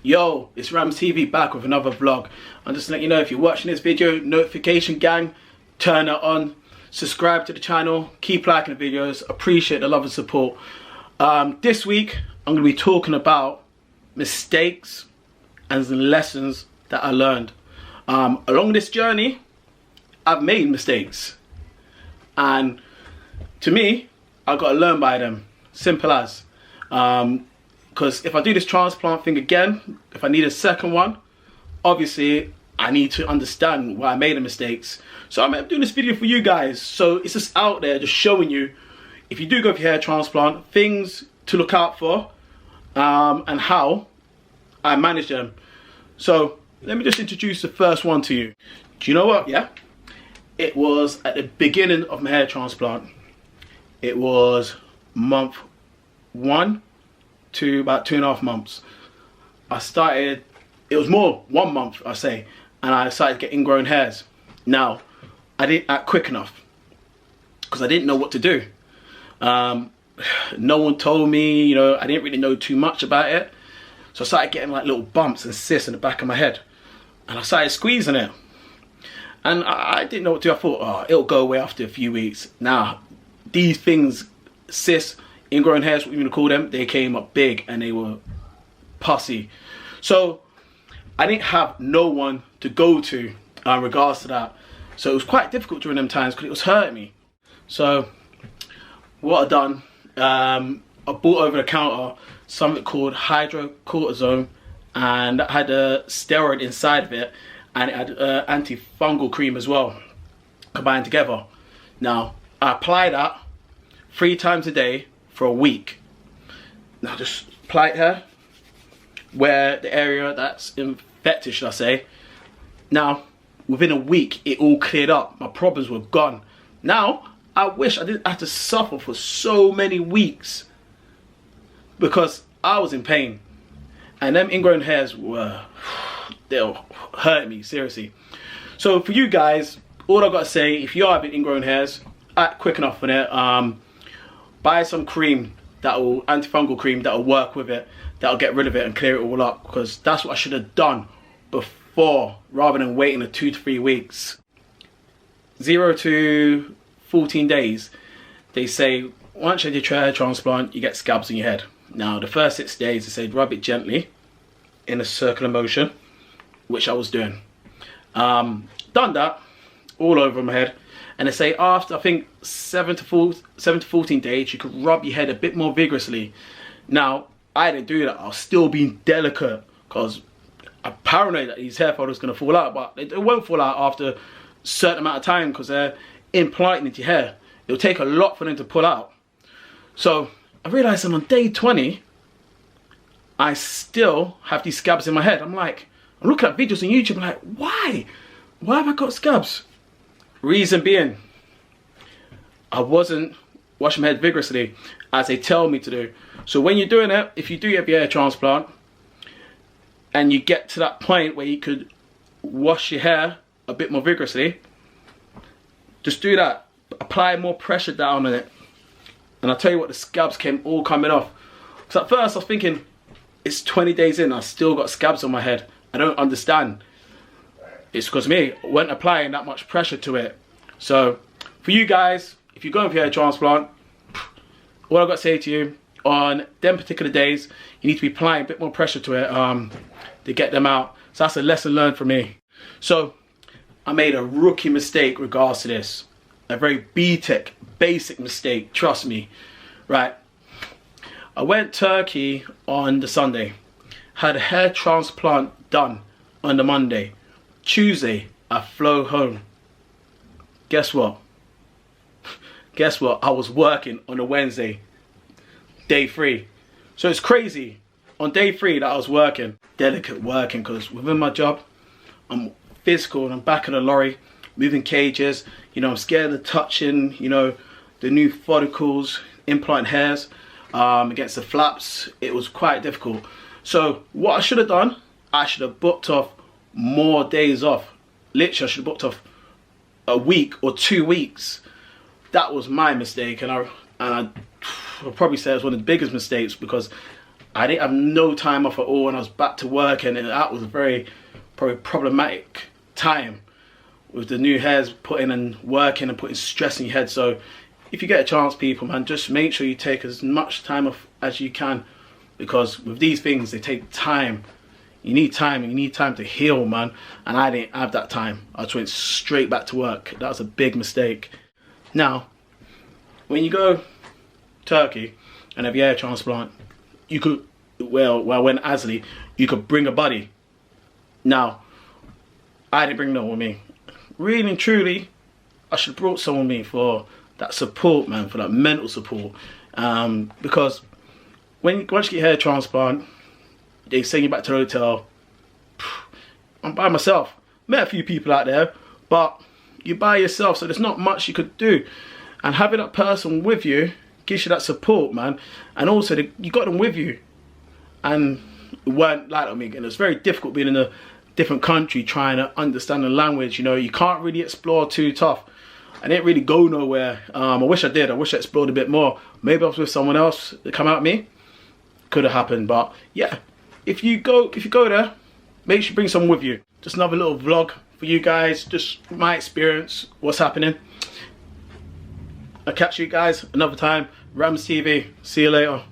Yo, it's Rams TV back with another vlog. I'm just letting you know, if you're watching this video, notification gang, turn it on, subscribe to the channel, keep liking the videos, appreciate the love and support. This week, I'm going to be talking about mistakes and lessons that I learned. Along this journey, I've made mistakes. And to me, I've got to learn by them. Simple as. Because if I do this transplant thing again, if I need a second one, obviously I need to understand why I made the mistakes. So I'm doing this video for you guys. So it's just out there, just showing you, if you do go for hair transplant, things to look out for, and how I manage them. So let me just introduce the first one to you. Do you know what? Yeah, it was at the beginning of my hair transplant. It was month 1 to about 2.5 months. I started, it was more 1 month I say, and I started getting ingrown hairs. Now, I didn't act quick enough because I didn't know what to do. No one told me, you know, I didn't really know too much about it. So I started getting like little bumps and cysts in the back of my head, and I started squeezing it. And I didn't know what to do. I thought, oh, it'll go away after a few weeks. Now, these things, cysts, ingrown hairs, what you want to call them, they came up big and they were pussy. So I didn't have no one to go to in regards to that. So it was quite difficult during them times because it was hurting me. So what I done, I bought over the counter something called hydrocortisone, and that had a steroid inside of it, and it had antifungal cream as well, combined together. Now I apply that 3 times a day for a week. Now just apply it here, where the area that's infected, should I say. Now within a week it all cleared up, my problems were gone. Now I wish I didn't have to suffer for so many weeks, because I was in pain, and them ingrown hairs were, they'll hurt me seriously. So for you guys, all I've got to say, if you are having ingrown hairs, act quick enough on it. Buy some cream, antifungal cream that will work with it, that'll get rid of it and clear it all up, because that's what I should have done before, rather than waiting 2 to 3 weeks. 0 to 14 days, they say once you do your hair transplant, you get scabs on your head. Now the first 6 days, they say rub it gently in a circular motion, which I was doing. Done that all over my head. And they say after, I think, 7 to 14 days, you could rub your head a bit more vigorously. Now, I didn't do that. I was still being delicate because I'm paranoid that these hair folders are going to fall out. But it won't fall out after a certain amount of time because they're implanted into your hair. It'll take a lot for them to pull out. So I realised that on day 20, I still have these scabs in my head. I'm looking at videos on YouTube, I'm like, why? Why have I got scabs? Reason being, I wasn't washing my head vigorously as they tell me to do. So when you're doing it, if you do have your hair transplant and you get to that point where you could wash your hair a bit more vigorously, just do that. Apply more pressure down on it, and I'll tell you what, the scabs came all coming off. Because at first I was thinking, it's 20 days in, I still got scabs on my head. I don't understand. It's because me, I wasn't applying that much pressure to it. So for you guys, if you're going for your hair transplant, what I've got to say to you, on them particular days, you need to be applying a bit more pressure to it to get them out. So that's a lesson learned from me. So I made a rookie mistake regards to this. A very B-Tech, basic mistake, trust me. Right, I went Turkey on the Sunday, had a hair transplant done on the Monday. Tuesday, I flew home. Guess what? Guess what? I was working on a Wednesday, day 3. So it's crazy. On day 3 that I was working, delicate working, because within my job, I'm physical and I'm back in a lorry, moving cages. You know, I'm scared of touching, you know, the new follicles, implant hairs against the flaps. It was quite difficult. So what I should have done, I should have booked off more days off. Literally, I should have booked off a week or 2 weeks. That was my mistake, and I'll probably say it was one of the biggest mistakes, because I didn't have no time off at all, and I was back to work, and that was a very probably problematic time with the new hairs putting and working and putting stress in your head. So if you get a chance, people, man, just make sure you take as much time off as you can, because with these things, they take time. You need time, and you need time to heal, man. And I didn't have that time. I just went straight back to work. That was a big mistake. Now, when you go Turkey and have your hair transplant, you could, well, when Asley, you could bring a buddy. Now, I didn't bring no one with me. Really and truly, I should have brought someone with me for that support, man, for that mental support. Because once you get your hair transplant, they send you back to the hotel. I'm by myself. Met a few people out there, but you're by yourself, so there's not much you could do. And having that person with you gives you that support, man. And also, you got them with you. And it weren't like that with me. And it's very difficult being in a different country trying to understand the language. You know, you can't really explore too tough. I didn't really go nowhere. I wish I did. I wish I explored a bit more. Maybe I was with someone else that come at me. Could have happened, but yeah. If you go there, make sure you bring someone with you. Just another little vlog for you guys. Just my experience, what's happening. I'll catch you guys another time. Rams TV. See you later.